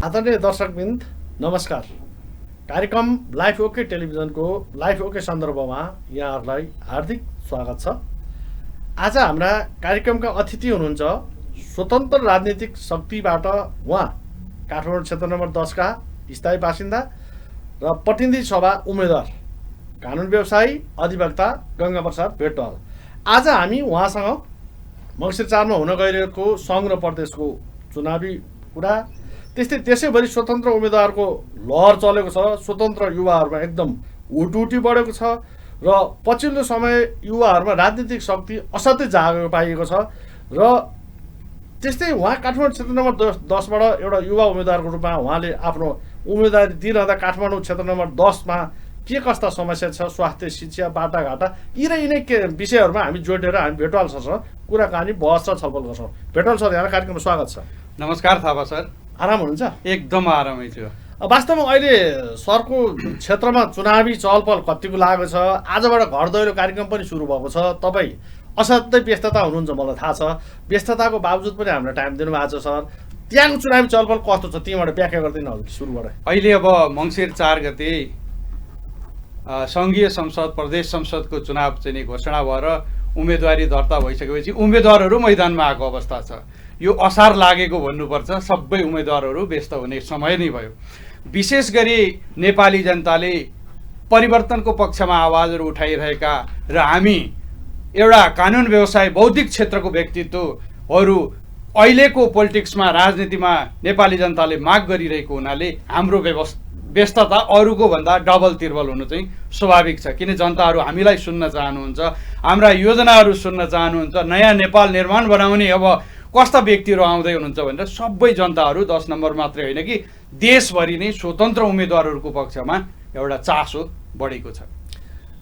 आदरणीय दर्शकवृन्द नमस्कार। कार्यक्रम लाइफ ओके टेलिभिजनको लाइफ ओके सन्दर्भमा यहाँहरूलाई हार्दिक स्वागत छ। आज हाम्रा कार्यक्रमका अतिथि हुनुहुन्छ स्वतन्त्र राजनीतिक शक्तिबाट उहाँ काठमाडौँ क्षेत्र नम्बर 10 का स्थायी बासिन्दा र प्रतिनिधि सभा उम्मेदवार कानुन व्यवसायी अधिवक्ता गंगाप्रसाद भेटवाल। आज हामी उहाँसँग मङ्सिर 4 मा हुन गइरहेको सङ्घ र प्रदेशको चुनावी कुरा, त्यस्तै देशैभरि स्वतन्त्र उम्मेदवारको लहर चलेको छ। स्वतन्त्र युवाहरूमा एकदम उठुटी बढेको छ र पछिल्लो समय युवाहरूमा राजनीतिक शक्ति असाध्यै जागेको पाइएको छ। र त्यस्तै उहाँ काठमाडौँ क्षेत्र नम्बर 10 बाट एउटा युवा उम्मेदवारको रूपमा उहाँले आफ्नो उम्मेदवारी दिइरहँदा काठमाडौँ क्षेत्र नम्बर 10 मा के कस्ता समस्या छ, स्वास्थ्य, शिक्षा, बाटाघाटा, यिनै विषयहरूमा हामी जोडेर हामी भेटवाल सरसँग कुराकानी बहस र छलफल गर्छौँ। भेटवाल सर, यहाँलाई कार्यक्रममा स्वागत छ। नमस्कार थापा सर। आराम हुनुहुन्छ? एकदम आरामै छु। वास्तवमा अहिले सरको क्षेत्रमा चुनावी चहलपहल कतिको लागेको छ। आजबाट घर दैलो कार्यक्रम पनि सुरु भएको छ। तपाईँ असाध्यै व्यस्तता हुनुहुन्छ, मलाई थाहा छ। व्यस्तताको बावजुद पनि हामीलाई टाइम दिनुभएको छ सर। त्यहाँको चुनावी चहलपहल कस्तो छ, त्यहीँबाट व्याख्या गरिदिनु हजुर सुरुबाट। अहिले अब मङ्सिर 4 गते सङ्घीय संसद प्रदेश संसदको चुनाव चाहिँ घोषणा भएर उम्मेदवारी दर्ता भइसकेपछि उम्मेदवारहरू मैदानमा आएको अवस्था छ। यो असार लागेको भन्नुपर्छ। सबै उम्मेदवारहरू व्यस्त हुने समय नै भयो। विशेष गरी नेपाली जनताले परिवर्तनको पक्षमा आवाजहरू उठाइरहेका र हामी एउटा कानुन व्यवसाय बौद्धिक क्षेत्रको व्यक्तित्वहरू अहिलेको पोलिटिक्समा राजनीतिमा नेपाली जनताले माग गरिरहेको हुनाले हाम्रो व्यस्तता अरूको भन्दा डबल तिर्बल हुनु चाहिँ स्वाभाविक छ। किन जनताहरू हामीलाई सुन्न चाहनुहुन्छ, हाम्रा योजनाहरू सुन्न चाहनुहुन्छ, नयाँ नेपाल निर्माण बनाउने अब कस्ता व्यक्तिहरू आउँदै हुनुहुन्छ भनेर सबै जनताहरू 10 नम्बर मात्रै होइन कि देशभरि नै स्वतन्त्र उम्मेदवारहरूको पक्षमा एउटा चासो बढेको छ।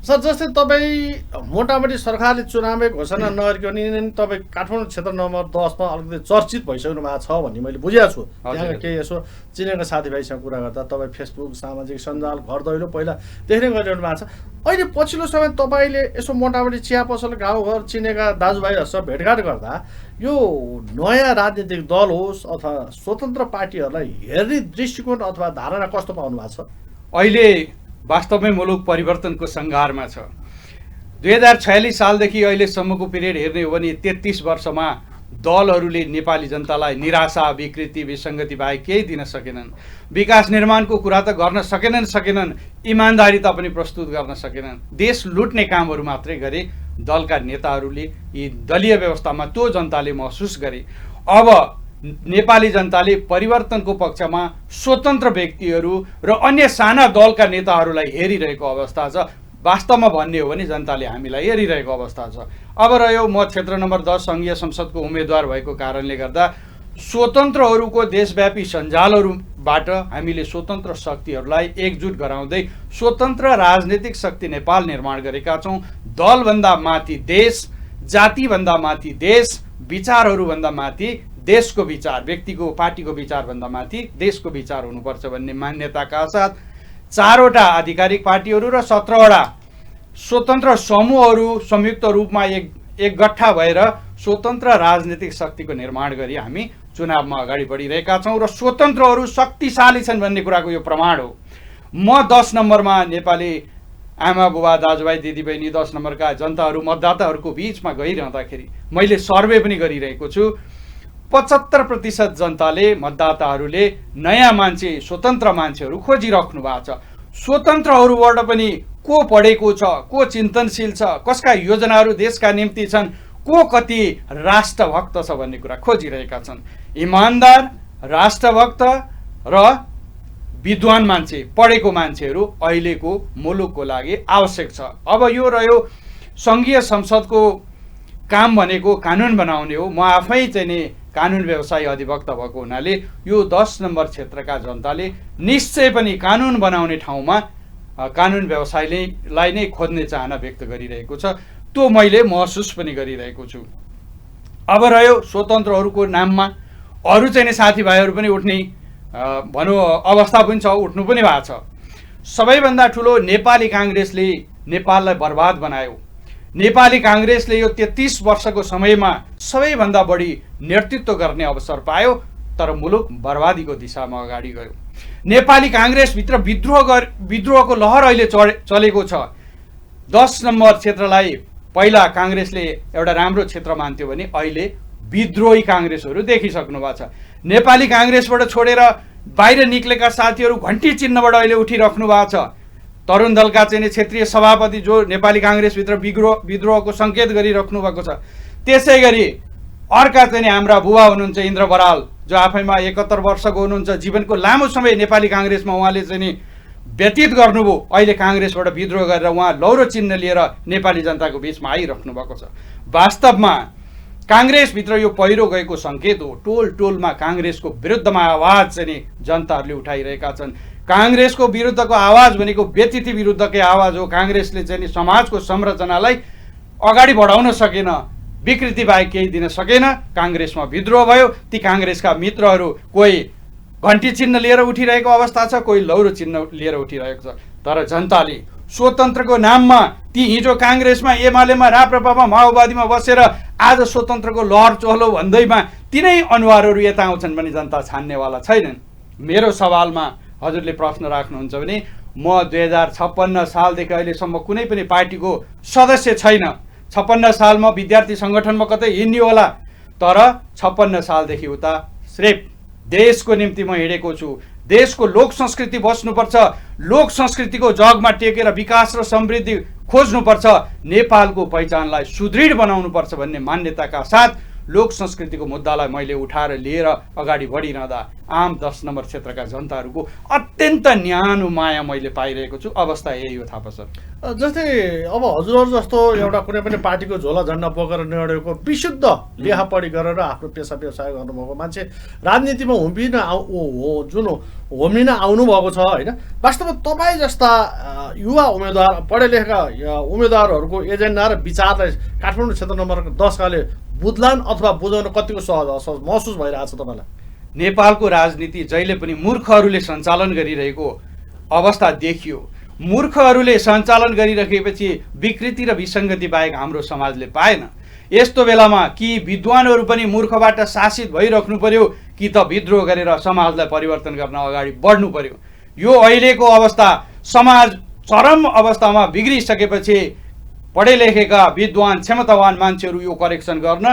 सर, जस्तै तपाईँ मोटामोटी सरकारले चुनावै घोषणा नगरिकन नि तपाईँ काठमाडौँ क्षेत्र नम्बर 10 मा अलिकति चर्चित भइसक्नु भएको छ भन्ने मैले बुझेको छु। त्यहाँका केही यसो चिनेका साथीभाइसँग कुरा गर्दा तपाईँ फेसबुक, सामाजिक सञ्जाल, घर दैलो पहिलादेखि नै गरिरहनु भएको छ। अहिले पछिल्लो समय तपाईँले यसो मोटामोटी चिया पसल, गाउँघर चिनेका दाजुभाइहरूसँग भेटघाट गर्दा यो नयाँ राजनीतिक दल होस् अथवा स्वतन्त्र पार्टीहरूलाई हेर्ने दृष्टिकोण अथवा धारणा कस्तो पाउनु भएको छ? अहिले वास्तवमै मुलुक परिवर्तनको सङ्घारमा छ। 2046 सालदेखि अहिलेसम्मको पिरियड हेर्ने हो भने 33 वर्षमा दलहरूले नेपाली जनतालाई निराशा, विकृति, विसङ्गति बाहेक केही दिन सकेनन्। विकास निर्माणको कुरा त गर्न सकेनन्, इमान्दारिता पनि प्रस्तुत गर्न सकेनन्। देश लुट्ने कामहरू मात्रै गरे दलका नेताहरूले। यी दलीय व्यवस्थामा त्यो जनताले महसुस गरे। अब नेपाली जनताले परिवर्तनको पक्षमा स्वतन्त्र व्यक्तिहरू र अन्य साना दलका नेताहरूलाई हेरिरहेको अवस्था छ। वास्तवमा भन्ने हो भने जनताले हामीलाई हेरिरहेको अवस्था छ। अब रह्यो म क्षेत्र नम्बर 10 सङ्घीय संसदको उम्मेदवार भएको कारणले गर्दा स्वतन्त्रहरूको देशव्यापी सञ्जालहरूबाट हामीले स्वतन्त्र शक्तिहरूलाई एकजुट गराउँदै स्वतन्त्र राजनीतिक शक्ति नेपाल निर्माण गरेका छौँ। दलभन्दा माथि देश, जातिभन्दा माथि देश, विचारहरूभन्दा माथि देशको विचार, व्यक्तिको पार्टीको विचारभन्दा माथि देशको विचार हुनुपर्छ भन्ने मान्यताका साथ 4 वटा आधिकारिक पार्टीहरू र 17 वटा स्वतन्त्र समूहहरू संयुक्त रूपमा एक गठ्ठा भएर स्वतन्त्र राजनीतिक शक्तिको निर्माण गरी हामी चुनावमा अगाडि बढिरहेका छौँ र स्वतन्त्रहरू शक्तिशाली छन् भन्ने कुराको यो प्रमाण हो। म 10 नम्बरमा नेपाली आमा बुबा दाजुभाइ दिदीबहिनी 10 नम्बरका जनताहरू मतदाताहरूको बिचमा गइरहँदाखेरि मैले सर्वे पनि गरिरहेको छु। 75% जनताले मतदाताहरूले नयाँ मान्छे, स्वतन्त्र मान्छेहरू खोजिराख्नु भएको छ। स्वतन्त्रहरूबाट पनि को पढेको छ, को चिन्तनशील छ, कसका योजनाहरू देशका निम्ति छन्, को कति राष्ट्रभक्त छ भन्ने कुरा खोजिरहेका छन्। इमान्दार, राष्ट्रभक्त र विद्वान मान्छे, पढेको मान्छेहरू अहिलेको मुलुकको लागि आवश्यक छ। अब यो रह्यो सङ्घीय संसदको काम भनेको कानुन बनाउने हो। म आफै चाहिँ नि कानुन व्यवसायी अधिवक्ता भएको हुनाले यो 10 नम्बर क्षेत्रका जनताले निश्चय पनि कानुन बनाउने ठाउँमा कानुन व्यवसायलाई नै खोज्ने चाहना व्यक्त गरिरहेको छ। त्यो मैले महसुस पनि गरिरहेको छु। अब रह्यो स्वतन्त्रहरूको नाममा अरू चाहिँ नि साथीभाइहरू पनि उठ्ने भनौँ अवस्था पनि छ, उठ्नु पनि भएको छ। सबैभन्दा ठुलो नेपाली काङ्ग्रेसले नेपाललाई बर्बाद बनायो। नेपाली काङ्ग्रेसले यो 33 वर्षको समयमा सबैभन्दा बढी नेतृत्व गर्ने अवसर पायो। तर मुलुक बर्बादीको दिशामा अगाडि गयो। नेपाली काङ्ग्रेसभित्र विद्रोहको लहर अहिले चलेको छ। 10 नम्बर क्षेत्रलाई पहिला काङ्ग्रेसले एउटा राम्रो क्षेत्र मान्थ्यो भने अहिले विद्रोही काङ्ग्रेसहरू देखिसक्नु भएको छ। नेपाली काङ्ग्रेसबाट छोडेर बाहिर निक्लेका साथीहरू घन्टी चिन्हबाट अहिले उठिराख्नु भएको छ। तरुण दलका चाहिँ क्षेत्रीय सभापति जो नेपाली काङ्ग्रेसभित्र विद्रोहको सङ्केत गरिराख्नु भएको छ। त्यसै गरी अर्का चाहिँ हाम्रा बुबा हुनुहुन्छ इन्द्र बराल, जो आफैमा 71 वर्षको हुनुहुन्छ। जीवनको लामो समय नेपाली काङ्ग्रेसमा उहाँले चाहिँ व्यतीत गर्नुभयो। अहिले काङ्ग्रेसबाट विद्रोह गरेर उहाँ लौरो चिन्ह लिएर नेपाली जनताको बिचमा आइराख्नु भएको छ। वास्तवमा काङ्ग्रेसभित्र यो पहिरो गएको सङ्केत हो। टोल टोलमा काङ्ग्रेसको विरुद्धमा आवाज चाहिँ जनताहरूले उठाइरहेका छन्। काङ्ग्रेसको विरुद्धको आवाज भनेको व्यतिथि विरुद्धकै आवाज हो। काङ्ग्रेसले चाहिँ समाजको संरचनालाई अगाडि बढाउन सकेन, विकृति बाहेक केही दिन सकेन। काङ्ग्रेसमा विद्रोह भयो। ती काङ्ग्रेसका मित्रहरू कोही घन्टी चिन्ह लिएर उठिरहेको अवस्था छ, कोही लौरो चिन्ह लिएर उठिरहेको छ। तर जनताले स्वतन्त्रको नाममा ती हिजो काङ्ग्रेसमा, एमालेमा, राप्रपामा, माओवादीमा बसेर आज स्वतन्त्रको लहर चहलो भन्दैमा तिनै अनुहारहरू यता आउँछन् भने जनता छान्नेवाला छैनन्। मेरो सवालमा हजुरले प्रश्न राख्नुहुन्छ भने म 2056 सालदेखि अहिलेसम्म कुनै पनि पार्टीको सदस्य छैन। 56 सालमा विद्यार्थी सङ्गठनमा कतै हिँड्यो होला, तर 56 सालदेखि उता सिर्फ देशको निम्ति म हिँडेको छु। देशको लोक संस्कृति बस्नुपर्छ, लोक संस्कृतिको जगमा टेकेर विकास र समृद्धि खोज्नुपर्छ, नेपालको पहिचानलाई सुदृढ बनाउनुपर्छ भन्ने मान्यताका साथ लोक संस्कृतिको मुद्दालाई मैले उठाएर लिएर अगाडि बढिरहँदा आम 10 नम्बर क्षेत्रका जनताहरूको अत्यन्त न्यानो माया मैले पाइरहेको छु। अवस्था यही हो थापा सर। जस्तै अब हजुरहरू जस्तो एउटा कुनै पनि पार्टीको झोला झन्डा बोकेर निर्णयको विशुद्ध लेखापढी गरेर आफ्नो पेसा व्यवसाय गर्नुभएको मान्छे राजनीतिमा जुन होमिन आउनुभएको छ होइन। वास्तवमा तपाईँ जस्ता युवा उम्मेदवार, पढे लेखेका उम्मेदवारहरूको एजेन्डा र विचारलाई काठमाडौँ क्षेत्र नम्बर 10 काले बुझ्लान् अथवा बुझाउन कतिको सहज महसुस भइरहेछ तपाईँलाई? नेपालको राजनीति जहिले पनि मूर्खहरूले सञ्चालन गरिरहेको अवस्था देखियो। मूर्खहरूले सञ्चालन गरिराखेपछि विकृति र विसङ्गति बाहेक हाम्रो समाजले पाएन। यस्तो बेलामा कि विद्वानहरू पनि मूर्खबाट शासित भइराख्नु पर्यो कि त विद्रोह गरेर समाजलाई परिवर्तन गर्न अगाडि बढ्नु पर्यो। यो अहिलेको अवस्था समाज चरम अवस्थामा बिग्रिसकेपछि पढे लेखेका विद्वान क्षमतावान मान्छेहरू यो करेक्सन गर्न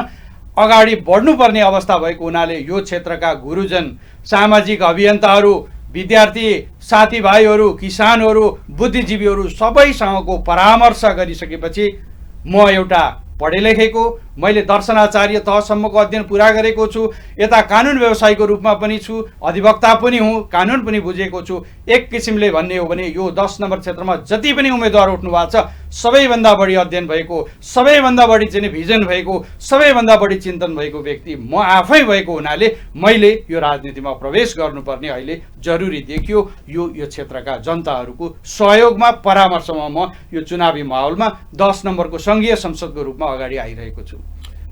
अगाडि बढ्नुपर्ने अवस्था भएको हुनाले यो क्षेत्रका गुरुजन, सामाजिक अभियन्ताहरू, विद्यार्थी साथीभाइहरू, किसानहरू, बुद्धिजीवीहरू सबैसँगको परामर्श गरिसकेपछि म एउटा पढे लेखेको, मैले दर्शनाचार्य तहसम्मको अध्ययन पुरा गरेको छु, यता कानुन व्यवसायीको रूपमा पनि छु, अधिवक्ता पनि हुँ, कानुन पनि बुझेको छु। एक किसिमले भन्ने हो भने यो 10 नम्बर क्षेत्रमा जति पनि उम्मेदवार उठ्नु भएको छ सबैभन्दा बढी अध्ययन भएको, सबैभन्दा बढी चाहिँ भिजन भएको, सबैभन्दा बढी चिन्तन भएको व्यक्ति म आफै भएको हुनाले मैले यो राजनीतिमा प्रवेश गर्नुपर्ने अहिले जरुरी देखियो। यो क्षेत्रका जनताहरूको सहयोगमा, परामर्शमा म यो चुनावी माहौलमा 10 नम्बरको सङ्घीय संसदको रूपमा अगाडि आइरहेको छु।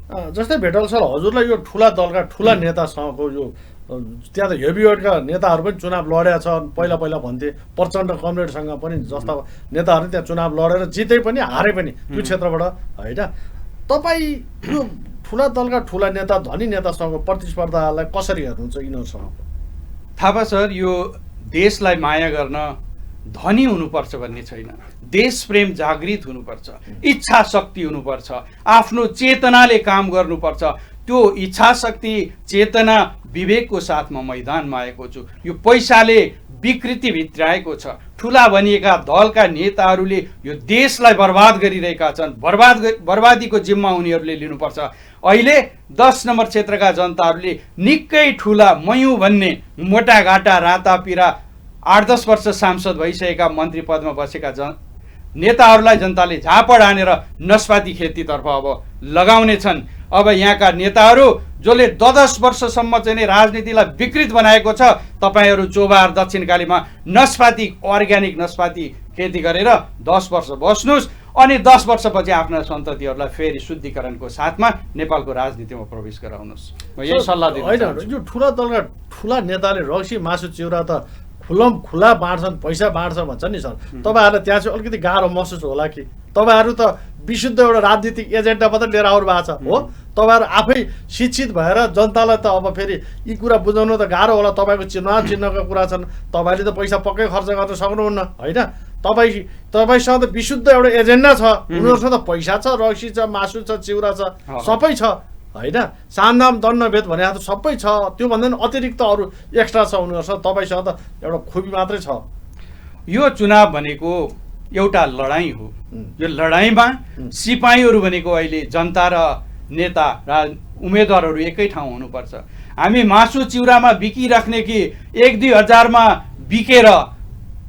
जस्तै भेटल सर, हजुरलाई यो ठुला दलका ठुला नेतासँगको यो त्यहाँ त हेभीवेटका नेताहरू पनि चुनाव लडेका छन्। पहिला भन्थे प्रचण्ड कमरेडसँग पनि जस्ता नेताहरू त्यहाँ चुनाव लडेर जिते पनि हारे पनि त्यो क्षेत्रबाट होइन। तपाईँ यो ठुला दलका ठुला नेता, धनी नेतासँग प्रतिस्पर्धालाई कसरी हेर्नुहुन्छ यिनीहरूसँग? थापा सर, यो देशलाई माया गर्न धनी हुनुपर्छ भन्ने छैन। देश प्रेम जागृत हुनुपर्छ, इच्छा शक्ति हुनुपर्छ, आफ्नो चेतनाले काम गर्नुपर्छ। त्यो इच्छा शक्ति, चेतना, विवेकको साथमा मैदानमा आएको छु। यो पैसाले विकृति भित्राएको छ। ठुला भनिएका दलका नेताहरूले यो देशलाई बर्बाद गरिरहेका छन्। बर्बादीको जिम्मा उनीहरूले लिनुपर्छ। अहिले 10 नम्बर क्षेत्रका जनताहरूले निकै ठुला मयौँ भन्ने मोटाघाटा, रातापिरा 8-10 वर्ष सांसद भइसकेका मन्त्री पदमा बसेका नेताहरूलाई जनताले झापड हानेर नस्पाती खेतीतर्फ अब लगाउने छन्। अब यहाँका नेताहरू जसले 10 वर्षसम्म चाहिँ राजनीतिलाई विकृत बनाएको छ, तपाईँहरू चोबार दक्षिणकालीमा नस्पाती, अर्ग्यानिक नस्पाती खेती गरेर 10 वर्ष बस्नुहोस् अनि 10 वर्षपछि आफ्ना सन्ततिहरूलाई फेरि शुद्धिकरणको साथमा नेपालको राजनीतिमा प्रवेश गराउनुहोस्। म यही सल्लाह दिन्छु। होइन, यो ठुला दलका ठुला नेताले रक्सी मासु चिउरा त खुला बाँड्छन्, पैसा बाँड्छ भन्छ नि सर। तपाईँहरूलाई त्यहाँ चाहिँ अलिकति गाह्रो महसुस होला कि? तपाईँहरू त विशुद्ध एउटा राजनीतिक एजेन्डा मात्रै लिएर आउनु भएको छ हो। तपाईँहरू आफै शिक्षित भएर जनतालाई त अब फेरि यी कुरा बुझाउनु त गाह्रो होला। तपाईँको चुनाव चिन्हका कुरा छन्, तपाईँले त पैसा पक्कै खर्च गर्न सक्नुहुन्न होइन। तपाईँसँग त विशुद्ध एउटा एजेन्डा छ, उनीहरूसँग त पैसा छ, रक्सी छ, मासु छ, चिउरा छ, सबै छ होइन। सामदाम दण्डभेद भने त सबै छ, त्योभन्दा पनि अतिरिक्त अरू एक्स्ट्रा छ उनीहरूसँग। तपाईँसँग त एउटा खुबी मात्रै छ। यो चुनाव भनेको एउटा लडाइँ हो। यो लडाइँमा सिपाहीहरू भनेको अहिले जनता र नेता र उम्मेदवारहरू एकै ठाउँ हुनुपर्छ। हामी मासु चिउरामा बिकिराख्ने कि 1-2 हजारमा बिकेर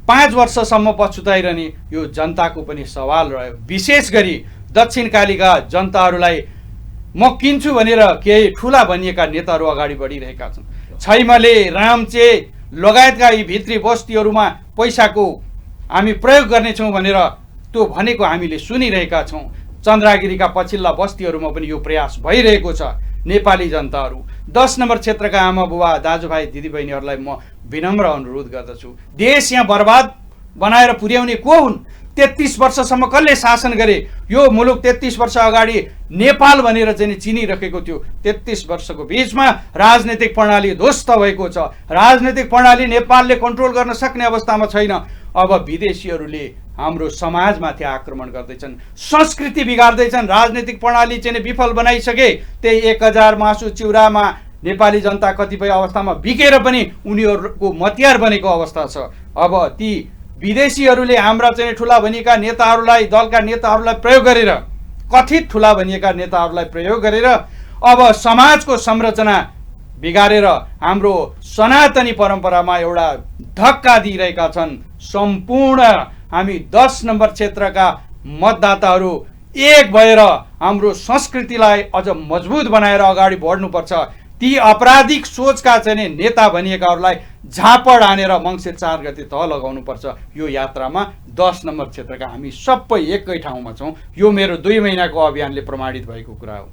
5 वर्षसम्म पछुताइरहने, यो जनताको पनि सवाल रह्यो। विशेष गरी दक्षिणकालीका जनताहरूलाई म किन्छु भनेर केही ठुला भनिएका नेताहरू अगाडि बढिरहेका छन्। छैमले, रामचे लगायतका यी भित्री बस्तीहरूमा पैसाको हामी प्रयोग गर्नेछौँ भनेर त्यो भनेको हामीले सुनिरहेका छौँ। चन्द्रागिरीका पछिल्ला बस्तीहरूमा पनि यो प्रयास भइरहेको छ। नेपाली जनताहरू 10 नम्बर क्षेत्रका आमा बुबा दाजुभाइ दिदीबहिनीहरूलाई म विनम्र अनुरोध गर्दछु, देश यहाँ बर्बाद बनाएर पुर्याउने को हुन्? 33 वर्षसम्म कसले शासन गरे? यो मुलुक 33 वर्ष अगाडि नेपाल भनेर चाहिँ चिनिरहेको थियो। 33 वर्षको बिचमा राजनीतिक प्रणाली ध्वस्त भएको छ। राजनीतिक प्रणाली नेपालले कन्ट्रोल गर्न सक्ने अवस्थामा छैन। अब विदेशीहरूले हाम्रो समाजमाथि आक्रमण गर्दैछन्, संस्कृति बिगार्दैछन्। राजनीतिक प्रणाली चाहिँ विफल बनाइसके। त्यही 1000 मासु चिउरामा नेपाली जनता कतिपय अवस्थामा बिकेर पनि उनीहरूको मतियार बनेको अवस्था छ। अब ती विदेशीहरूले हाम्रा चाहिँ ठुला भनिएका नेताहरूलाई, दलका नेताहरूलाई प्रयोग गरेर, कथित ठुला भनिएका नेताहरूलाई प्रयोग गरेर अब समाजको संरचना बिगारेर हाम्रो सनातनी परम्परामा एउटा धक्का दिइरहेका छन्। सम्पूर्ण हामी 10 नम्बर क्षेत्रका मतदाताहरू एक भएर हाम्रो संस्कृतिलाई अझ मजबुत बनाएर अगाडि बढ्नुपर्छ। ती अपराधिक सोचका चाहिँ नेता भनिएकाहरूलाई झापड हानेर मङ्सिर 4 गते तह लगाउनुपर्छ। यो यात्रामा 10 नम्बर क्षेत्रका हामी सबै एकै ठाउँमा छौँ। यो मेरो 2 महिनाको अभियानले प्रमाणित भएको कुरा हो।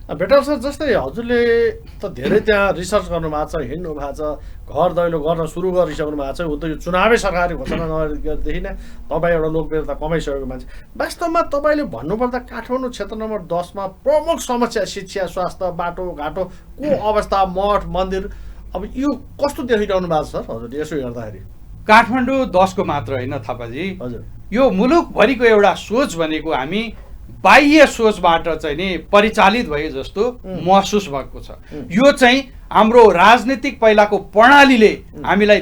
भेटर सर, जस्तै हजुरले त धेरै त्यहाँ रिसर्च गर्नु भएको छ, हिँड्नु भएको छ, घर दैलो गर्न सुरु गरिसक्नु भएको छ। ऊ त यो चुनावै सरकारी घोषणा नगरेदेखि नै तपाईँ एउटा लोकप्रियता कमाइसकेको मान्छे। वास्तवमा तपाईँले भन्नुपर्दा काठमाडौँ क्षेत्र नम्बर 10 मा प्रमुख समस्या शिक्षा, स्वास्थ्य, बाटोघाटोको अवस्था, मठ मन्दिर, अब यो कस्तो देखिरहनु भएको छ सर हजुरले यसो हेर्दाखेरि? काठमाडौँ 10 को मात्र होइन थापाजी, हजुर, यो मुलुकभरिको एउटा सोच भनेको हामी बाह्य सोचबाट चाहिँ नि परिचालित भए जस्तो महसुस भएको छ। यो चाहिँ हाम्रो राजनीतिक पहिलाको प्रणालीले हामीलाई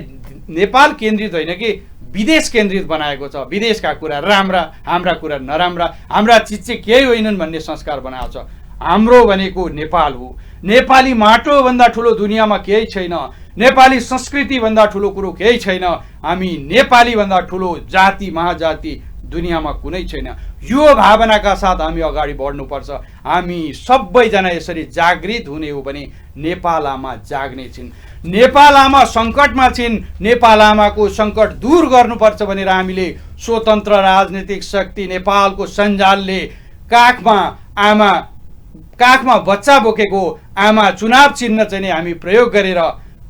नेपाल केन्द्रित होइन कि विदेश केन्द्रित बनाएको छ। विदेशका कुरा राम्रा, हाम्रा कुरा नराम्रा, हाम्रा चिज चाहिँ केही होइनन् भन्ने संस्कार बनाएको छ। हाम्रो भनेको नेपाल हो। नेपाली माटोभन्दा ठुलो दुनियाँमा केही छैन। नेपाली संस्कृतिभन्दा ठुलो कुरो केही छैन। हामी नेपालीभन्दा ठुलो जाति महाजाति दुनियाँमा कुनै छैन। यो भावनाका साथ हामी अगाडि बढ्नुपर्छ। हामी सबैजना यसरी जागृत हुने हो भने नेपाल आमा जाग्ने छिन्। नेपाल आमा सङ्कटमा छिन्। नेपाल आमाको सङ्कट दूर गर्नुपर्छ भनेर हामीले स्वतन्त्र राजनीतिक शक्ति नेपालको सञ्जालले काखमा बच्चा बोकेको आमा चुनाव चिन्ह चाहिँ हामी प्रयोग गरेर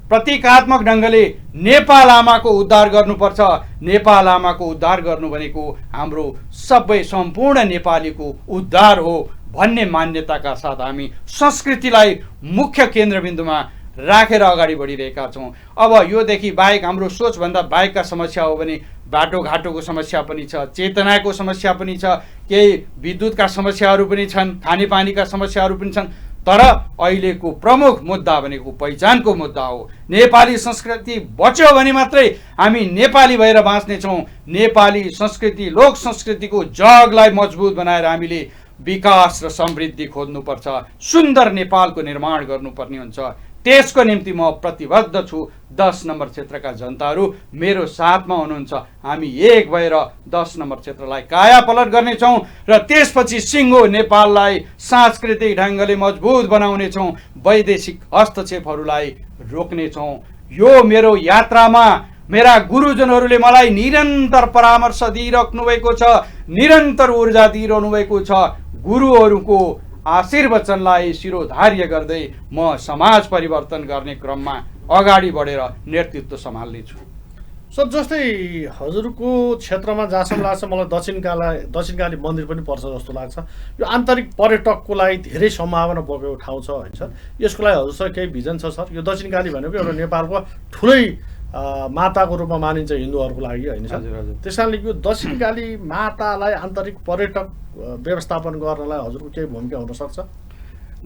प्रतीकात्मक ढङ्गले नेपाल आमाको उद्धार गर्नुपर्छ। नेपाल आमाको उद्धार गर्नु भनेको हाम्रो सबै सम्पूर्ण नेपालीको उद्धार हो भन्ने मान्यताका साथ हामी संस्कृतिलाई मुख्य केन्द्रबिन्दुमा राखेर अगाडि बढिरहेका छौँ। अब योदेखि बाहेक हाम्रो सोचभन्दा बाहेकका समस्या हो भने बाटोघाटोको समस्या पनि छ, चेतनाको समस्या पनि छ, केही विद्युतका समस्याहरू पनि छन्, खानेपानीका समस्याहरू पनि छन्। तर अहिलेको प्रमुख मुद्दा भनेको पहिचानको मुद्दा हो। नेपाली संस्कृति बच्यो भने मात्रै हामी नेपाली भएर बाँच्नेछौँ। नेपाली संस्कृति, लोक संस्कृतिको जगलाई मजबुत बनाएर हामीले विकास र समृद्धि खोज्नुपर्छ। सुन्दर नेपालको निर्माण गर्नुपर्ने हुन्छ। त्यसको निम्ति म प्रतिबद्ध छु। 10 नम्बर क्षेत्रका जनताहरू मेरो साथमा हुनुहुन्छ। हामी एक भएर 10 नम्बर क्षेत्रलाई कायापलट गर्नेछौँ र त्यसपछि सिङ्गो नेपाललाई सांस्कृतिक ढङ्गले मजबुत बनाउनेछौँ। वैदेशिक हस्तक्षेपहरूलाई रोक्नेछौँ। यो मेरो यात्रामा मेरा गुरुजनहरूले मलाई निरन्तर परामर्श दिइराख्नु भएको छ, निरन्तर ऊर्जा दिइरहनु भएको छ। गुरुहरूको आशीर्वचनलाई शिरोधार्य गर्दै म समाज परिवर्तन गर्ने क्रममा अगाडि बढेर नेतृत्व सम्हाल्नेछु। सर जस्तै हजुरको क्षेत्रमा जहाँसम्म लाग्छ मलाई दक्षिणकाली मन्दिर पनि पर्छ जस्तो लाग्छ। यो आन्तरिक पर्यटकको लागि धेरै सम्भावना बोकेको ठाउँ छ होइन सर। यसको लागि हजुरसँग केही भिजन छ सर? यो दक्षिणकाली भनेको एउटा नेपालको ठुलै माताको रूपमा मानिन्छ हिन्दूहरूको लागि होइन सर। त्यस कारणले यो दक्षिणकाली मातालाई आन्तरिक पर्यटक व्यवस्थापन गर्नलाई हजुरको केही भूमिका हुनसक्छ?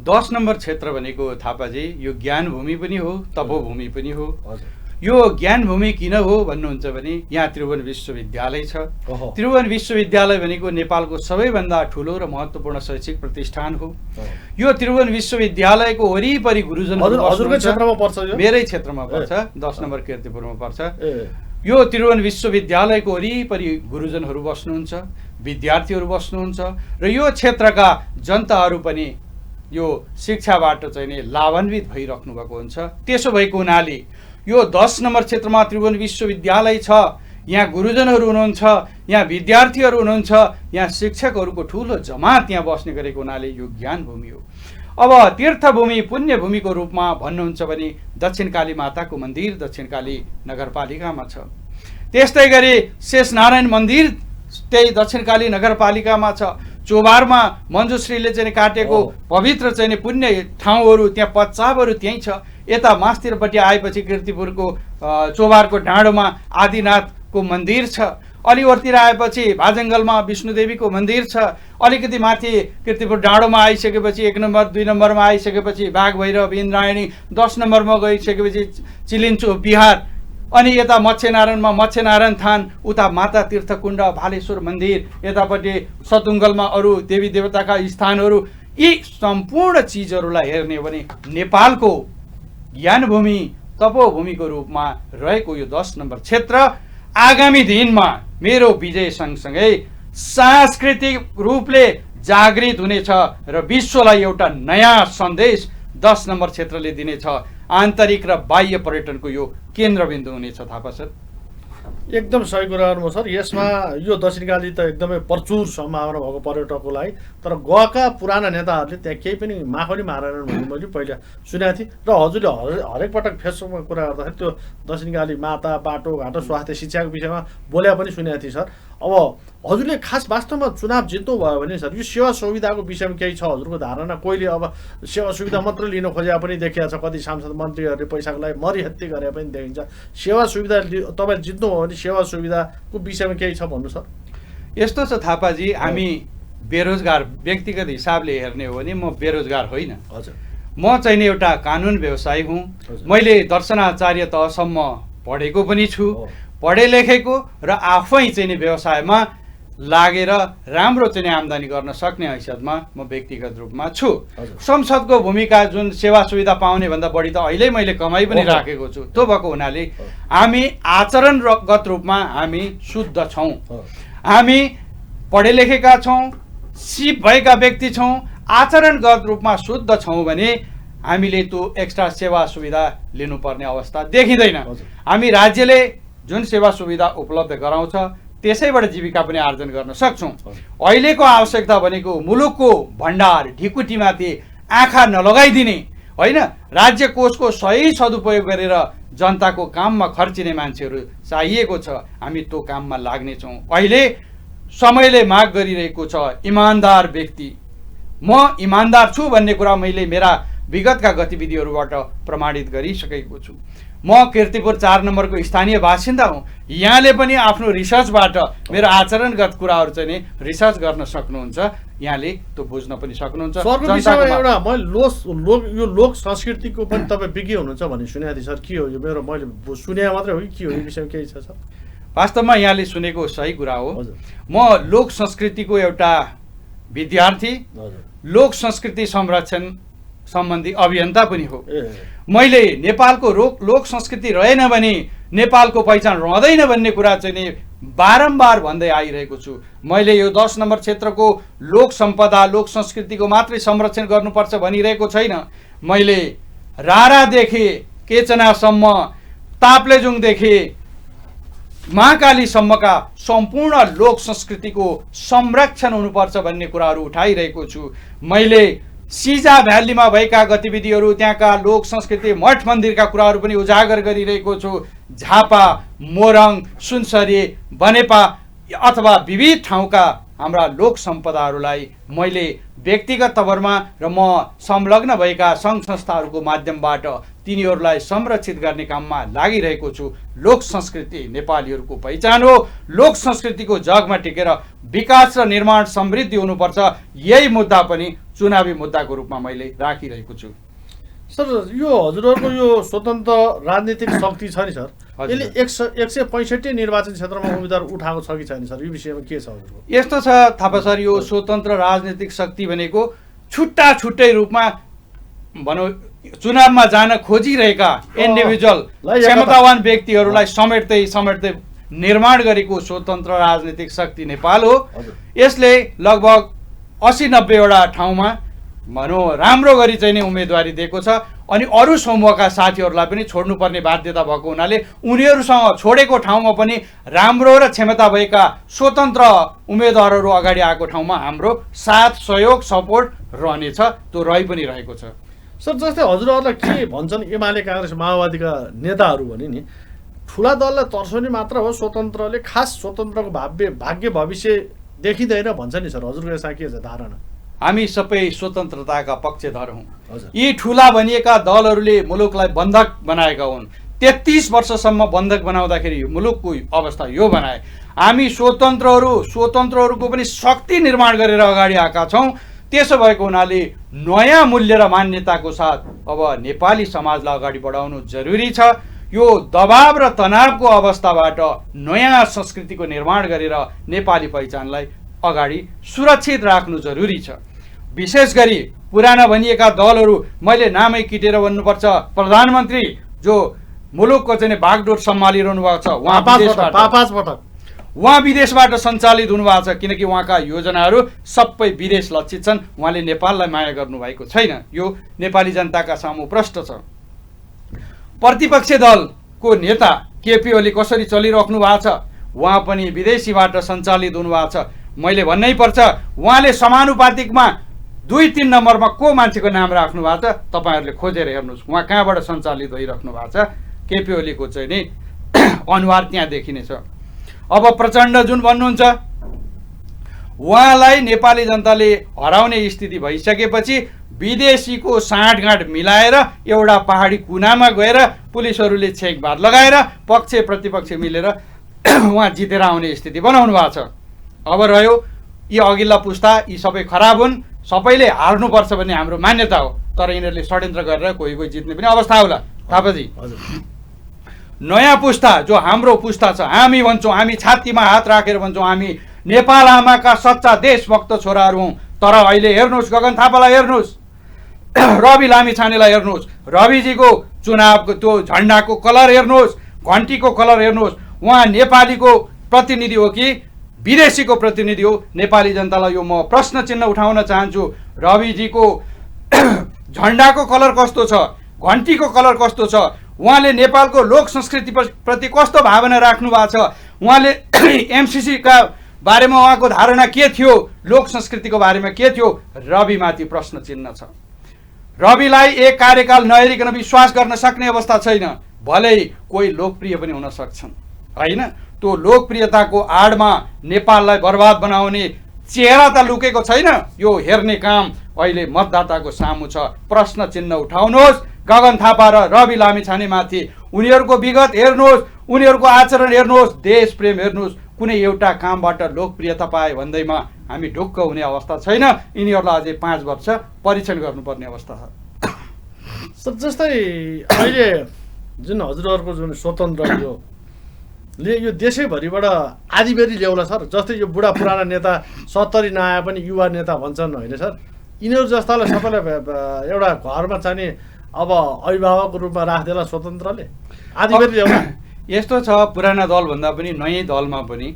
10 नम्बर क्षेत्र भनेको थापाजी यो ज्ञान भूमि पनि हो, तपोभूमि पनि हो। हजुर। यो ज्ञान भूमि किन हो भन्नुहुन्छ भने यहाँ त्रिभुवन विश्वविद्यालय छ। त्रिभुवन विश्वविद्यालय भनेको नेपालको सबैभन्दा ठुलो र महत्त्वपूर्ण शैक्षिक प्रतिष्ठान हो। यो त्रिभुवन विश्वविद्यालयको वरिपरि गुरुजनहरू हजुरकै क्षेत्रमा पर्छ? मेरै क्षेत्रमा पर्छ, 10 नम्बर कीर्तिपुरमा पर्छ। यो त्रिभुवन विश्वविद्यालयको वरिपरि गुरुजनहरू बस्नुहुन्छ, विद्यार्थीहरू बस्नुहुन्छ र यो क्षेत्रका जनताहरू पनि यो शिक्षाबाट चाहिँ नि लाभान्वित भइराख्नु भएको हुन्छ। त्यसो भएको हुनाले यो 10 नम्बर क्षेत्रमा त्रिभुवन विश्वविद्यालय छ, यहाँ गुरुजनहरू हुनुहुन्छ, यहाँ विद्यार्थीहरू हुनुहुन्छ, यहाँ शिक्षकहरूको ठुलो जमात यहाँ बस्ने गरेको हुनाले यो ज्ञान भूमि हो। अब तीर्थभूमि पुण्यभूमिको रूपमा भन्नुहुन्छ भने दक्षिणकाली माताको मन्दिर दक्षिणकाली नगरपालिकामा छ। त्यस्तै गरी शेषनारायण मन्दिर त्यही दक्षिणकाली नगरपालिकामा छ। चोभारमा मञ्जुश्रीले चाहिँ काटेको पवित्र चाहिँ पुण्य ठाउँहरू त्यहाँ पच्चाबहरू त्यहीँ छ। यता मास्तिरपट्टि आएपछि कीर्तिपुरको चोभारको डाँडोमा आदिनाथको मन्दिर छ। अलिवरतिर आएपछि भाजङ्गलमा विष्णुदेवीको मन्दिर छ। अलिकति माथि कीर्तिपुर डाँडोमा आइसकेपछि 1 नम्बर 2 नम्बरमा आइसकेपछि बाघ भैरव इन्द्रायणी, 10 नम्बरमा गइसकेपछि चिलिन्चो बिहार, अनि यता मत्स्यनारायणमा मत्स्यनारायण थान, उता माता तीर्थकुण्ड भालेश्वर मन्दिर, यतापट्टि सतुङ्गलमा अरू देवी देवताका स्थानहरू, यी सम्पूर्ण चिजहरूलाई हेर्ने हो भने नेपालको ज्ञानभूमि तपोभूमिको रूपमा रहेको यो 10 नम्बर क्षेत्र आगामी दिनमा मेरो विजय सँगसँगै सांस्कृतिक रूपले जागृत हुनेछ र विश्वलाई एउटा नयाँ सन्देश 10 नम्बर क्षेत्रले दिनेछ। आन्तरिक र बाह्य पर्यटनको यो केन्द्रबिन्दु हुनेछ। थापा सर एकदम सही कुरा गर्नुभयो सर। यसमा यो दक्षिणकाली त एकदमै प्रचुर सम्भावना भएको पर्यटकको लागि, तर गएका पुराना नेताहरूले त्यहाँ केही पनि माखौली मारेनन् भन्ने मैले पहिला सुनेको थिएँ र हजुरले हरेक पटक फेसबुकमा कुरा गर्दाखेरि त्यो दक्षिणकाली माता, बाटोघाटो, स्वास्थ्य, शिक्षाको विषयमा बोले पनि सुनेको थिएँ सर। अब हजुरले खास वास्तवमा चुनाव जित्नुभयो भने सर यो सेवा सुविधाको विषयमा केही छ हजुरको धारणा? कोहीले अब सेवा सुविधा मात्र लिन खोजे पनि देखिएको छ, कति सांसद मन्त्रीहरूले पैसाको लागि मरिहत्ते गरे पनि देखिन्छ। सेवा सुविधा तपाईँ जित्नुभयो भने सेवा सुविधाको विषयमा केही छ भन्नु सर? यस्तो छ थापाजी, हामी बेरोजगार व्यक्तिगत हिसाबले हेर्ने हो भने म बेरोजगार होइन। हजुर। म चाहिँ एउटा कानुन व्यवसायी हुँ। मैले दर्शनाचार्य तहसम्म पढेको पनि छु, पढे लेखेको र आफै चाहिँ व्यवसायमा लागेर राम्रो चाहिँ आम्दानी गर्न सक्ने हैसियतमा म व्यक्तिगत रूपमा छु। संसदको भूमिका जुन सेवा सुविधा पाउने भन्दा बढी त अहिले मैले कमाइ पनि राखेको छु। त्यो भएको हुनाले हामी आचरणगत रूपमा हामी शुद्ध छौँ, हामी पढे लेखेका छौँ, सिप भएका व्यक्ति छौँ, आचरणगत रूपमा शुद्ध छौँ भने हामीले त्यो एक्स्ट्रा सेवा सुविधा लिनुपर्ने अवस्था देखिँदैन। हामी राज्यले जुन सेवा सुविधा उपलब्ध गराउँछ त्यसैबाट जीविका पनि आर्जन गर्न सक्छौँ। अहिलेको आवश्यकता भनेको मुलुकको भण्डार ढिकुटीमाथि आँखा नलगाइदिने होइन, राज्य कोषको सही सदुपयोग गरेर जनताको काममा खर्चिने मान्छेहरू चाहिएको छ। हामी त्यो काममा लाग्नेछौँ। अहिले समयले माग गरिरहेको छ इमान्दार व्यक्ति। म इमान्दार छु भन्ने कुरा मैले मेरा विगतका गतिविधिहरूबाट प्रमाणित गरिसकेको छु। म कीर्तिपुर 4 नम्बरको स्थानीय बासिन्दा हुँ। यहाँले पनि आफ्नो रिसर्चबाट मेरो आचरणगत कुराहरू चाहिँ नि रिसर्च गर्न सक्नुहुन्छ, यहाँले त्यो बुझ्न पनि सक्नुहुन्छ। सरको विषयमा एउटा मैले यो लोक संस्कृतिको पनि तपाईँ विज्ञ हुनुहुन्छ भन्ने सुनेको थिएँ सर। के हो यो? मेरो मैले सुने मात्रै हो कि के हो? यो विषयमा केही छ सर? वास्तवमा यहाँले सुनेको सही कुरा हो। म लोक संस्कृतिको एउटा विद्यार्थी, लोक संस्कृति संरक्षण सम्बन्धी अभियन्ता पनि हो। मैले नेपालको लोक संस्कृति रहेन भने नेपालको पहिचान रहँदैन भन्ने कुरा चाहिँ नि बारम्बार भन्दै आइरहेको छु। मैले यो 10 नम्बर क्षेत्रको लोक सम्पदा लोक संस्कृतिको मात्रै संरक्षण गर्नुपर्छ भनिरहेको छैन। मैले रारादेखि केचनासम्म, ताप्लेजुङदेखि महाकालीसम्मका सम्पूर्ण लोक संस्कृतिको संरक्षण हुनुपर्छ भन्ने कुराहरू उठाइरहेको छु। मैले सिजा भ्यालीमा भएका गतिविधिहरू, त्यहाँका लोक संस्कृति, मठ मन्दिरका कुराहरू पनि उजागर गरिरहेको छु। झापा, मोरङ, सुनसरी, बनेपा अथवा विविध ठाउँका हाम्रा लोक सम्पदाहरूलाई मैले व्यक्तिगत तवरमा र म संलग्न भएका सङ्घ संस्थाहरूको माध्यमबाट तिनीहरूलाई संरक्षित गर्ने काममा लागिरहेको छु। लोक संस्कृति नेपालीहरूको पहिचान हो। लोक संस्कृतिको जगमा टिकेर विकास र निर्माण समृद्धि हुनुपर्छ। यही मुद्दा पनि चुनावी मुद्दाको रूपमा मैले राखिरहेको छु। सर, यो हजुरहरूको यो स्वतन्त्र राजनीतिक शक्ति छ नि सर, यसले 165 निर्वाचन क्षेत्रमा उम्मेदवार उठाएको छ कि छैन सर? यो विषयमा के छ हजुरको? यस्तो छ थापा सर, यो स्वतन्त्र राजनीतिक शक्ति भनेको छुट्टा छुट्टै रूपमा भनौँ चुनावमा जान खोजिरहेका इन्डिभिजुअल क्षमतावान व्यक्तिहरूलाई समेट्दै निर्माण गरेको स्वतन्त्र राजनीतिक शक्ति नेपाल हो। यसले लगभग 80-90 वटा ठाउँमा भनौँ राम्रो गरी चाहिँ नै उम्मेदवारी दिएको छ। अनि अरू समूहका साथीहरूलाई पनि छोड्नुपर्ने बाध्यता भएको हुनाले उनीहरूसँग छोडेको ठाउँमा पनि राम्रो र क्षमता भएका स्वतन्त्र उम्मेदवारहरू अगाडि आएको ठाउँमा हाम्रो साथ, सहयोग, सपोर्ट रहनेछ। त्यो रहि पनि रहेको छ। सर, जस्तै हजुरहरूलाई के भन्छन् एमाले, काङ्ग्रेस, माओवादीका नेताहरू भने नि ठुला दललाई तर्साउने मात्र हो स्वतन्त्रले, खास स्वतन्त्रको भाग्य भविष्य देखिँदैन भन्छ नि सर। हजुरको यसमा के छ धारणा? हामी सबै स्वतन्त्रताका पक्षधर हौँ। यी ठुला भनिएका दलहरूले मुलुकलाई बन्धक बनाएका हुन्। 33 वर्षसम्म बन्धक बनाउँदाखेरि मुलुकको अवस्था यो बनाए। हामी स्वतन्त्रहरूको पनि शक्ति निर्माण गरेर अगाडि आएका छौँ। त्यसो भएको हुनाले नयाँ मूल्य र मान्यताको साथ अब नेपाली समाजलाई अगाडि बढाउनु जरुरी छ। यो दबाव र तनावको अवस्थाबाट नयाँ संस्कृतिको निर्माण गरेर नेपाली पहिचानलाई अगाडि सुरक्षित राख्नु जरुरी छ। विशेष गरी पुराना भनिएका दलहरू, मैले नामै किटेर भन्नुपर्छ, प्रधानमन्त्री जो मुलुकको चाहिँ बागडोर सम्हालिरहनु भएको छ, उहाँ विदेशबाट सञ्चालित हुनुभएको छ। किनकि उहाँका योजनाहरू सबै विदेश लक्षित छन्। उहाँले नेपाललाई माया गर्नुभएको छैन। यो नेपाली जनताका सामु प्रश्न छ। प्रतिपक्षी दलको नेता केपी ओली कसरी चलिराख्नु भएको छ? उहाँ पनि विदेशीबाट सञ्चालित हुनुभएको छ। मैले भन्नै पर्छ, उहाँले समानुपातिकमा 2-3 नम्बरमा को मान्छेको नाम राख्नु भएको छ तपाईँहरूले खोजेर हेर्नुहोस्। उहाँ कहाँबाट सञ्चालित भइराख्नु भएको छ? केपी ओलीको चाहिँ नि अनुहार त्यहाँ देखिनेछ। अब प्रचण्ड जुन भन्नुहुन्छ, उहाँलाई नेपाली जनताले हराउने स्थिति भइसकेपछि विदेशीको साँठगाँठ मिलाएर एउटा पहाडी कुनामा गएर पुलिसहरूले छेकबार लगाएर पक्ष प्रतिपक्ष मिलेर उहाँ जितेर आउने स्थिति बनाउनु भएको छ। अब रह्यो यी अघिल्ला पुस्ता, यी सबै खराब हुन्, सबैले हार्नुपर्छ भन्ने हाम्रो मान्यता हो। तर यिनीहरूले षड्यन्त्र गरेर कोही जित्ने पनि अवस्था होला। थापाजी, नयाँ पुस्ता जो हाम्रो पुस्ता छ, हामी भन्छौँ, हामी छातीमा हात राखेर भन्छौँ, हामी नेपाल आमाका सच्चा देशभक्त छोराहरू हौँ। तर अहिले हेर्नुहोस्, गगन थापालाई हेर्नुहोस्, रवि लामिछानेलाई हेर्नुहोस्, रविजीको चुनावको त्यो झन्डाको कलर हेर्नुहोस्, घन्टीको कलर हेर्नुहोस्। उहाँ नेपालीको प्रतिनिधि हो कि विदेशीको प्रतिनिधि हो? नेपाली जनतालाई यो म प्रश्न चिन्ह उठाउन चाहन्छु। रविजीको झन्डाको कलर कस्तो छ, घन्टीको कलर कस्तो छ, उहाँले नेपालको लोक संस्कृति प्रति कस्तो भावना राख्नु भएको छ, उहाँले एमसिसीका बारेमा उहाँको धारणा के थियो, लोक संस्कृतिको बारेमा के थियो? रविमाथि प्रश्न चिन्ह छ। रविलाई एक कार्यकाल नहेरिकन विश्वास गर्न सक्ने अवस्था छैन। भलै कोही लोकप्रिय पनि हुन सक्छन् होइन? त्यो लोकप्रियताको आडमा नेपाललाई बर्बाद बनाउने चेहरा त लुकेको छैन। यो हेर्ने काम अहिले मतदाताको सामु छ। प्रश्न चिन्ह उठाउनुहोस् गगन थापा र रवि लामिछानेमाथि। उनीहरूको विगत हेर्नुहोस्, उनीहरूको आचरण हेर्नुहोस्, देश प्रेम हेर्नुहोस्। कुनै एउटा कामबाट लोकप्रियता पाए भन्दैमा हामी ढुक्क हुने अवस्था छैन। यिनीहरूलाई अझै 5 वर्ष परीक्षण गर्नुपर्ने अवस्था छ। सर, जस्तै अहिले जुन हजुरहरूको जुन स्वतन्त्र यो देशैभरिबाट आधीबेरी ल्याउला सर। जस्तै यो बुढा पुराना नेता 70 नआए पनि युवा नेता भन्छन् होइन सर? यिनीहरू जस्तालाई सबैलाई एउटा घरमा चाहिँ अब अभिभावकको रूपमा राख्देला स्वतन्त्रले आधीबेरी ल्याउला। यस्तो छ, पुराना दल भन्दा पनि नयाँ दलमा पनि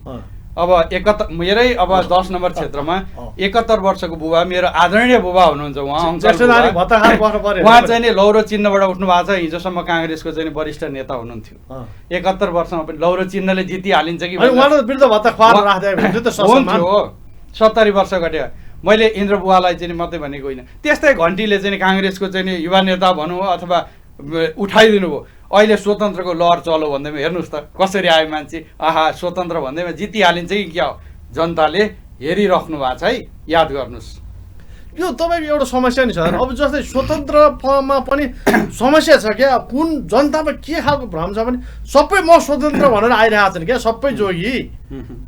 अब 71 अब 10 नम्बर क्षेत्रमा 71 वर्षको बुबा, मेरो आदरणीय बुबा हुनुहुन्छ, उहाँ चाहिँ नि लौरो चिन्हबाट उठ्नु भएको छ। हिजोसम्म काङ्ग्रेसको चाहिँ वरिष्ठ नेता हुनुहुन्थ्यो। 71 वर्षमा पनि लौरो चिन्हले जितिहालिन्छ कि? 70 वर्ष घट्यो। मैले इन्द्र बुवालाई चाहिँ मात्रै भनेको होइन, त्यस्तै घन्टीले चाहिँ काङ्ग्रेसको चाहिँ युवा नेता भनौँ अथवा उठाइदिनु भयो। अहिले स्वतन्त्रको लहर चलो भन्दैमा हेर्नुहोस् त कसरी आयो मान्छे, आहा स्वतन्त्र भन्दैमा जितिहालिन्छ कि क्या हो। जनताले हेरिराख्नु भएको छ है, याद गर्नुहोस्। यो तपाईँको एउटा समस्या नि छ। अब जस्तै स्वतन्त्रमा पनि समस्या छ क्या, कुन जनतामा के खालको भ्रम छ भने सबै म स्वतन्त्र भनेर आइरहेको छन् क्या, सबै जोगी।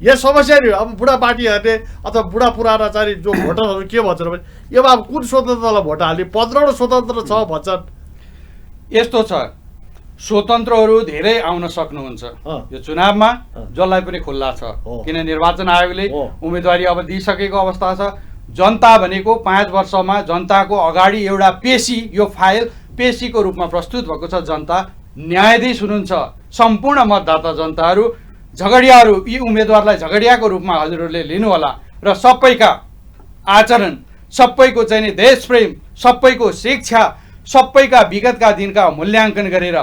यहाँ समस्या नि अब बुढा पार्टीहरूले अथवा बुढा पुरानाचारी जो भोटरहरू के भन्छन् भने यो अब कुन स्वतन्त्रलाई भोट हाल्ने, 15वटा स्वतन्त्र छ भन्छन्। यस्तो छ, स्वतन्त्रहरू धेरै आउन सक्नुहुन्छ यो चुनावमा, जसलाई पनि खुल्ला छ, किन निर्वाचन आयोगले उम्मेदवारी अब दिइसकेको अवस्था छ। जनता भनेको 5 वर्षमा जनताको अगाडि एउटा पेशी, यो फाइल पेशीको रूपमा प्रस्तुत भएको छ। जनता न्यायाधीश हुनुहुन्छ, सम्पूर्ण मतदाता जनताहरू झगडियाहरू, यी उम्मेदवारलाई झगडियाको रूपमा हजुरहरूले लिनुहोला र सबैका आचरण, सबैको चाहिँ देशप्रेम, सबैको शिक्षा, सबैका विगतका दिनका मूल्याङ्कन गरेर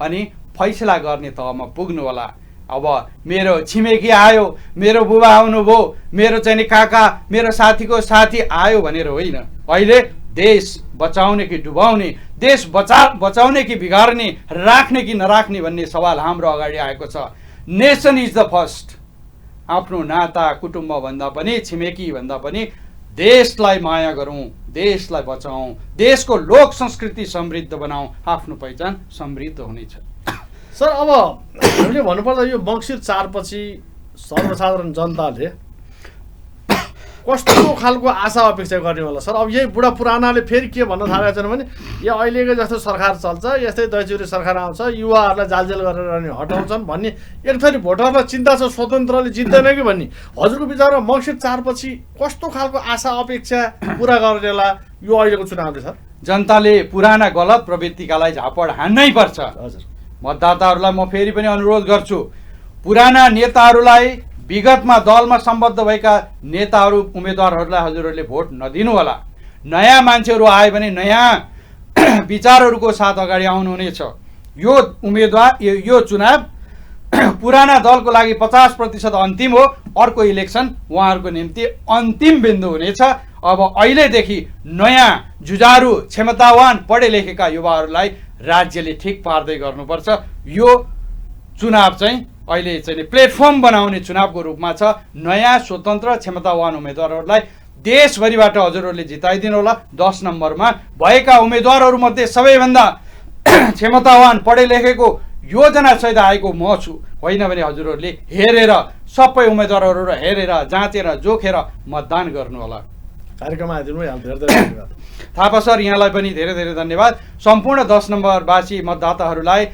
अनि फैसला गर्ने तहमा पुग्नु होला। अब मेरो छिमेकी आयो, मेरो बुबा आउनुभयो, मेरो चाहिँ काका, मेरो साथीको साथी आयो भनेर होइन। अहिले देश बचाउने कि डुबाउने, देश बचाउने कि बिगार्ने, राख्ने कि नराख्ने भन्ने सवाल हाम्रो अगाडि आएको छ। Nation is the first. आफ्नो नाता कुटुम्ब भन्दा पनि, छिमेकी भन्दा पनि देशलाई माया गरौँ, देशलाई बचाउँ, देशको लोक संस्कृति समृद्ध बनाऊँ, आफ्नो पहिचान समृद्ध हुनेछ। सर अब हामीले भन्नुपर्दा यो मङ्सिर 4 पछि सर्वसाधारण जनताले कस्तो खालको आशा अपेक्षा गर्ने होला सर? अब यही बुढा पुरानाले फेरि के भन्न थालेका छन् भने यो अहिलेको जस्तो सरकार चल्छ, यस्तै दैचिउरी सरकार आउँछ, युवाहरूलाई जालजेल गरेर अनि हटाउँछन् भन्ने एक थरी भोटरलाई चिन्ता छ, स्वतन्त्रले जित्दैन कि भन्ने। हजुरको विचारमा मङ्सिर 4 पछि कस्तो खालको आशा अपेक्षा पुरा गर्नेला यो अहिलेको चुनावले सर? जनताले पुराना गलत प्रवृत्तिकालाई झापड हान्नै पर्छ। हजुर, मतदाताहरूलाई म फेरि पनि अनुरोध गर्छु, पुराना नेताहरूलाई, विगतमा दलमा सम्बद्ध भएका नेताहरू, उम्मेदवारहरूलाई हजुरहरूले भोट नदिनु होला। नयाँ मान्छेहरू आयो भने नयाँ विचारहरूको साथ अगाडि आउनुहुनेछ। यो उम्मेदवार, यो चुनाव पुराना दलको लागि 50% अन्तिम हो, अर्को इलेक्सन उहाँहरूको निम्ति अन्तिम बिन्दु हुनेछ। अब अहिलेदेखि नयाँ जुझारु, क्षमतावान, पढे लेखेका युवाहरूलाई राज्यले ठिक पार्दै गर्नुपर्छ। यो चुनाव चाहिँ अहिले चाहिँ प्लेटफर्म बनाउने चुनावको रूपमा छ। नयाँ स्वतन्त्र क्षमतावान उम्मेदवारहरूलाई देशभरिबाट हजुरहरूले जिताइदिनु होला। 10 नम्बरमा भएका उम्मेदवारहरूमध्ये सबैभन्दा क्षमतावान, पढे लेखेको, योजनासहित आएको म छु। होइन भने हजुरहरूले हेरेर, सबै उम्मेदवारहरू हेरेर, जाँचेर, जोखेर मतदान गर्नु होला। कार्यक्रममा आइदिनु है, धेरै धेरै धन्यवाद। थापा सर, यहाँलाई पनि धेरै धेरै धन्यवाद। सम्पूर्ण 10 नम्बरवासी मतदाताहरूलाई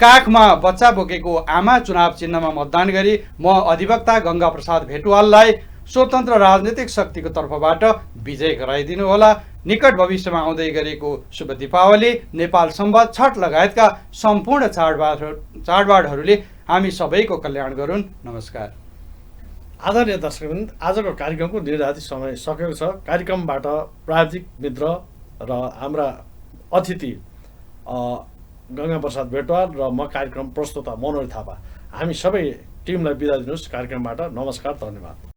काखमा बच्चा बोकेको आमा चुनाव चिन्हमा मतदान गरी म अधिवक्ता गंगा प्रसाद भेटवाललाई स्वतन्त्र राजनीतिक शक्तिको तर्फबाट विजय गराइदिनु होला। निकट भविष्यमा आउँदै गरेको शुभ दीपावली, नेपाल सम्वत, छठ लगायतका सम्पूर्ण चाडबाडहरूले हामी सबैको कल्याण गरून्। नमस्कार। आदरणीय दर्शकवृन्द, आजको कार्यक्रमको निर्धारित समय सकेको छ। कार्यक्रमबाट प्राविधिक मित्र र हाम्रा अतिथि गंगा प्रसाद भेटवाल र म कार्यक्रम प्रस्तुता मनोज थापा, हामी सबै टिमलाई बिदा दिनुहोस् कार्यक्रमबाट। नमस्कार, धन्यवाद।